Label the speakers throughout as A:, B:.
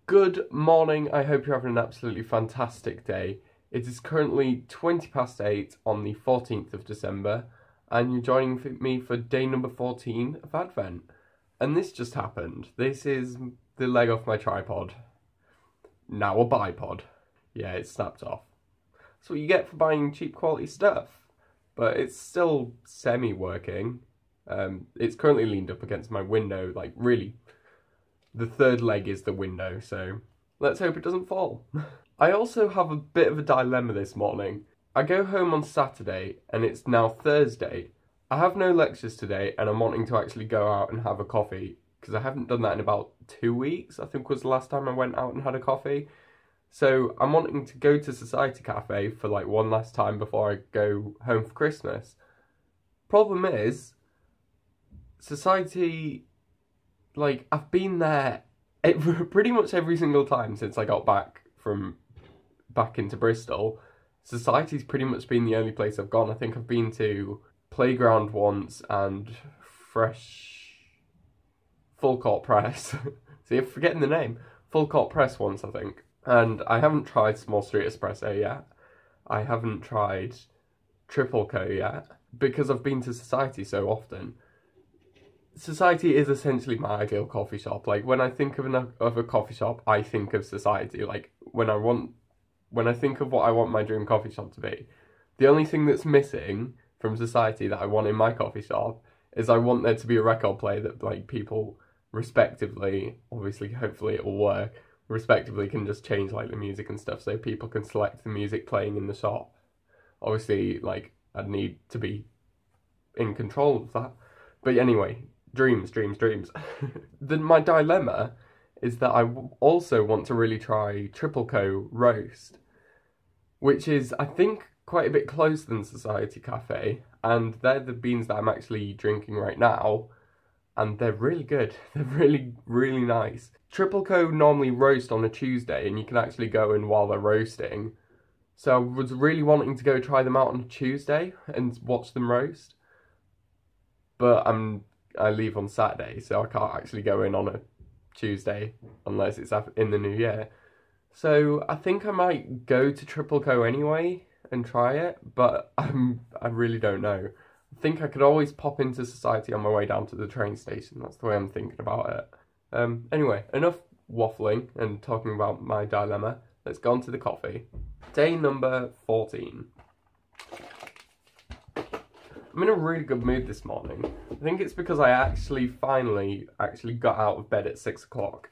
A: Good morning, I hope you're having an absolutely fantastic day. It is currently 8:20 on the 14th of December, and you're joining me for day number 14 of Advent. And this just happened. This is the leg off my tripod. Now a bipod. Yeah, it snapped off. That's what you get for buying cheap quality stuff. But it's still semi-working. It's currently leaned up against my window, like really. The third leg is the window, so let's hope it doesn't fall. I also have a bit of a dilemma this morning. I go home on Saturday and it's now Thursday. I have no lectures today and I'm wanting to actually go out and have a coffee because I haven't done that in about 2 weeks, I think was the last time I went out and had a coffee. So I'm wanting to go to Society Cafe for like one last time before I go home for Christmas. Problem is, Society... like, I've been there pretty much every single time since I got back into Bristol. Society's pretty much been the only place I've gone. I think I've been to Playground once and Full Court Press. See, I'm forgetting the name. Full Court Press once, I think. And I haven't tried Small Street Espresso yet. I haven't tried Triple Co yet, because I've been to Society so often. Society is essentially my ideal coffee shop. Like, when I think of a coffee shop, I think of Society. Like, when I think of what I want my dream coffee shop to be, the only thing that's missing from Society that I want in my coffee shop is I want there to be a record player that, like, people respectively, obviously, hopefully it will work, respectively can just change, like, the music and stuff so people can select the music playing in the shop. Obviously, like, I'd need to be in control of that. But anyway, dreams. My dilemma is that I also want to really try Triple Co roast, which is, I think, quite a bit closer than Society Cafe, and they're the beans that I'm actually drinking right now, and they're really good. They're really, really nice. Triple Co normally roast on a Tuesday, and you can actually go in while they're roasting, so I was really wanting to go try them out on a Tuesday and watch them roast. But I leave on Saturday, so I can't actually go in on a Tuesday unless it's in the new year. So I think I might go to Triple Co anyway and try it, but I really don't know. I think I could always pop into Society on my way down to the train station. That's the way I'm thinking about it. Anyway, enough waffling and talking about my dilemma. Let's go on to the coffee. Day number 14. I'm in a really good mood this morning. I think it's because I finally got out of bed at 6 o'clock.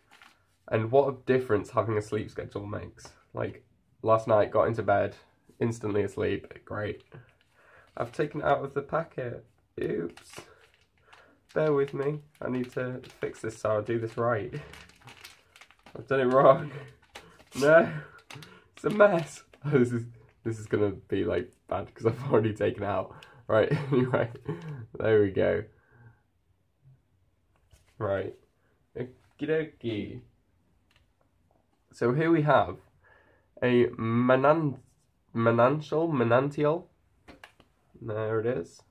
A: And what a difference having a sleep schedule makes. Like, last night, got into bed, instantly asleep, great. I've taken it out of the packet. Oops. Bear with me. I need to fix this so I do this right. I've done it wrong. No. It's a mess. This is gonna be, like, bad because I've already taken it out. Right, anyway, there we go. Right, okie dokie. So here we have a Menantial, there it is.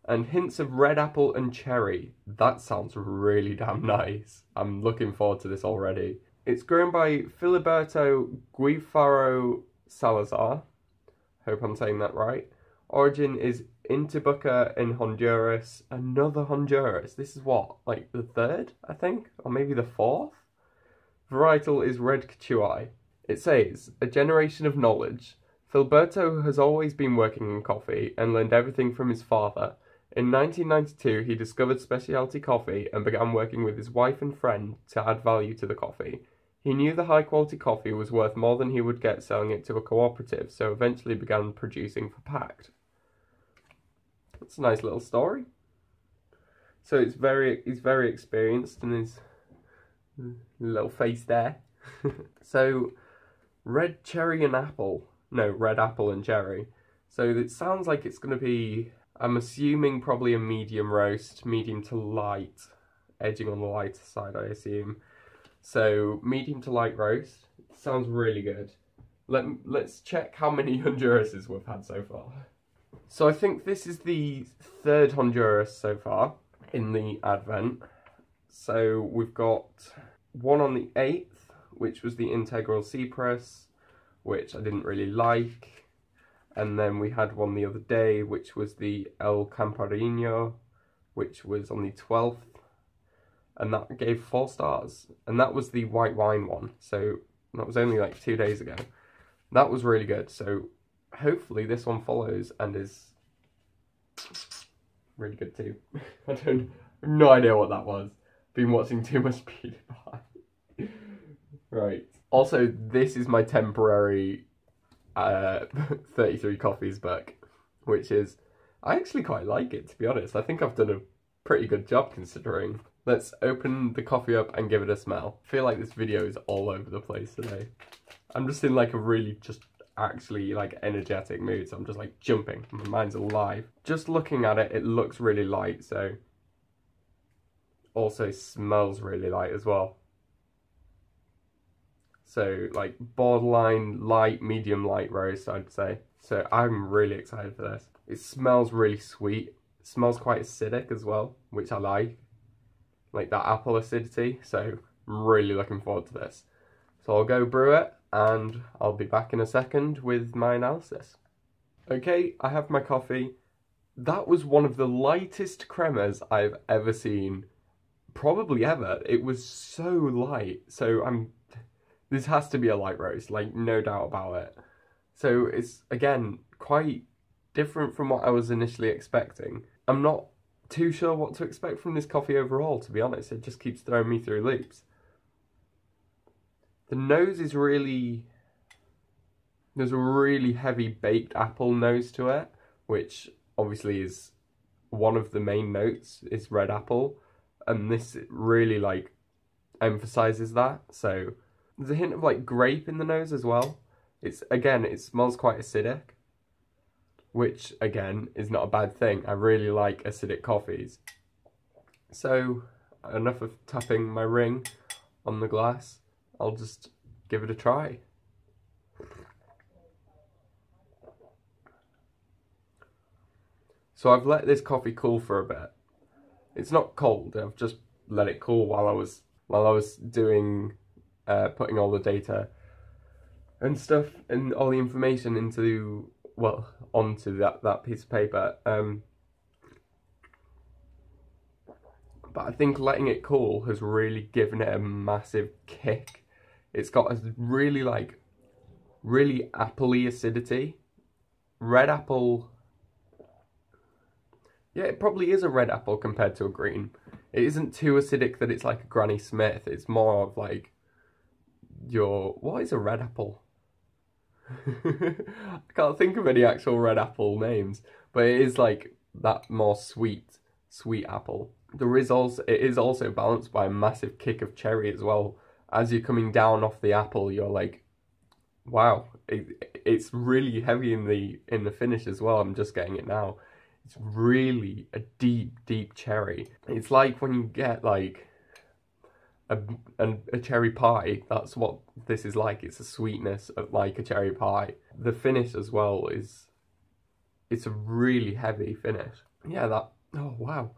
A: And hints of red apple and cherry. That sounds really damn nice. I'm looking forward to this already. It's grown by Filiberto Guifaro Salazar. Hope I'm saying that right. Origin is Intibucá in Honduras. Another Honduras. This is what, like the third, I think? Or maybe the fourth? Varietal is Red Cachuai. It says, a generation of knowledge. Filiberto has always been working in coffee and learned everything from his father. In 1992, he discovered specialty coffee and began working with his wife and friend to add value to the coffee. He knew the high-quality coffee was worth more than he would get selling it to a cooperative, so eventually began producing for packed. That's a nice little story. So he's very experienced in his little face there. So, red apple and cherry. So it sounds like it's going to be, I'm assuming probably a medium roast, medium to light, edging on the lighter side I assume. So, medium to light roast. Sounds really good. Let's check how many Hondurases we've had so far. So I think this is the third Honduras so far in the Advent. So we've got one on the 8th, which was the Integral Sea Press, which I didn't really like. And then we had one the other day, which was the El Camparino, which was on the 12th. And that gave 4 stars. And that was the white wine one. So that was only like 2 days ago. That was really good. So hopefully this one follows and is really good too. I have no idea what that was. Been watching too much PewDiePie. Right. Also, this is my temporary 33 Coffees book, which is, I actually quite like it, to be honest. I think I've done a pretty good job considering. Let's open the coffee up and give it a smell. I feel like this video is all over the place today. I'm just in like a really actually like energetic mood, so I'm just like jumping. My mind's alive. Just looking at it, it looks really light, so also smells really light as well. So like borderline light, medium light roast, I'd say. So I'm really excited for this. It smells really sweet. It smells quite acidic as well, which I like that apple acidity. So I'm really looking forward to this. So I'll go brew it and I'll be back in a second with my analysis. Okay, I have my coffee. That was one of the lightest cremas I've ever seen, probably ever. It was so light. So this has to be a light roast, like no doubt about it. So it's, again, quite different from what I was initially expecting. I'm not too sure what to expect from this coffee overall, to be honest. It just keeps throwing me through loops. The nose is really, there's a really heavy baked apple nose to it, which obviously is one of the main notes, is red apple. And this really like emphasizes that. So there's a hint of like grape in the nose as well. Again, it smells quite acidic, which again is not a bad thing. I really like acidic coffees. So enough of tapping my ring on the glass. I'll just give it a try. So I've let this coffee cool for a bit. It's not cold. I've just let it cool while I was doing putting all the data and stuff and all the information into, well, onto that piece of paper. But I think letting it cool has really given it a massive kick. It's got a really appley acidity. Red apple. Yeah, it probably is a red apple compared to a green. It isn't too acidic that it's like a Granny Smith. It's more of like what is a red apple? I can't think of any actual red apple names, but it is like that more sweet apple. It is also balanced by a massive kick of cherry as well. As you're coming down off the apple, you're like, wow, it's really heavy in the finish as well. I'm just getting it now. It's really a deep cherry. It's like when you get like a cherry pie. That's what this is like. It's a sweetness of like a cherry pie. The finish as well it's a really heavy finish. Yeah, oh wow,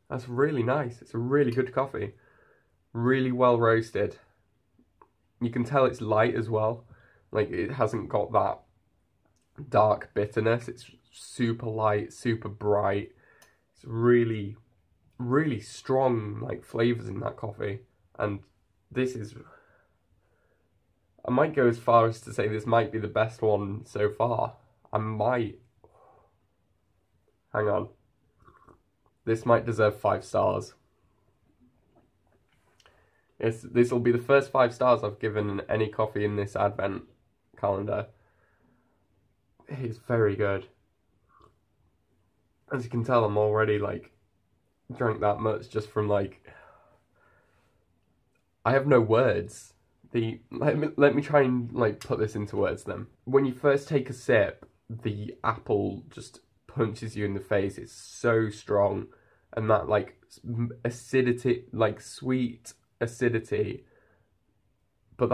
A: that's really nice. It's a really good coffee. Really well roasted. You can tell it's light as well. Like it hasn't got that dark bitterness. It's super light, super bright. It's really strong like flavors in that coffee. And this is, I might go as far as to say this might be the best one so far. Hang on. This might deserve 5 stars. This will be the first 5 stars I've given any coffee in this advent calendar. It's very good. As you can tell, I'm already like drank that much just from like, I have no words. Let me try and like put this into words then. When you first take a sip, the apple just punches you in the face. It's so strong, and that like acidity, like sweet acidity, but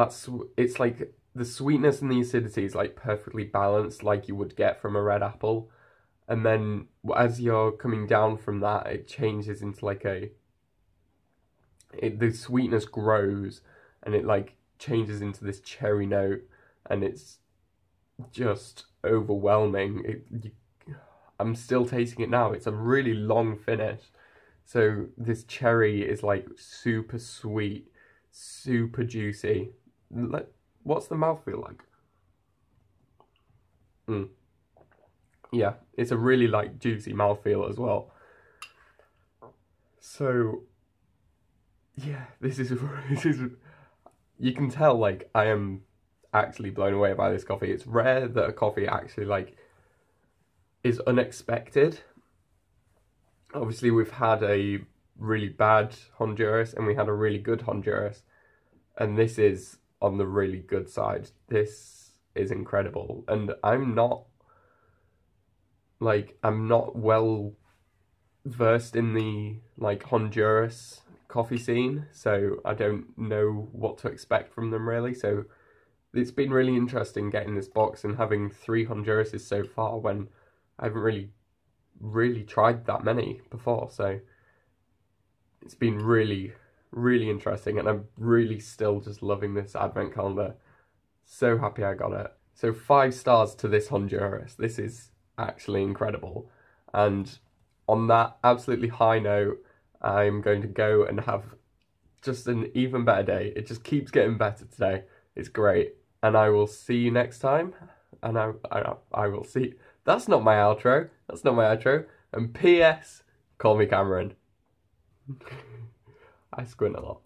A: it's like the sweetness and the acidity is like perfectly balanced, like you would get from a red apple. And then as you're coming down from that, it changes into like a the sweetness grows and it like changes into this cherry note, and it's just overwhelming. I'm still tasting it now. It's a really long finish. So this cherry is like super sweet, super juicy. What's the mouthfeel like? Yeah, it's a really like juicy mouthfeel as well. So yeah, this is you can tell like I am actually blown away by this coffee. It's rare that a coffee actually like is unexpected. Obviously we've had a really bad Honduras and we had a really good Honduras, and this is on the really good side. This is incredible, and I'm not well versed in the like Honduras coffee scene, so I don't know what to expect from them really. So it's been really interesting getting this box and having 3 Hondurases so far when I haven't really tried that many before. So it's been really interesting, and I'm really still just loving this advent calendar. So happy I got it. So 5 stars to this Honduras. This is actually incredible. And on that absolutely high note, I'm going to go and have just an even better day. It just keeps getting better today. It's great. And I will see you next time. And I will see. That's not my outro. That's not my outro. And P.S. Call me Cameron. I squint a lot.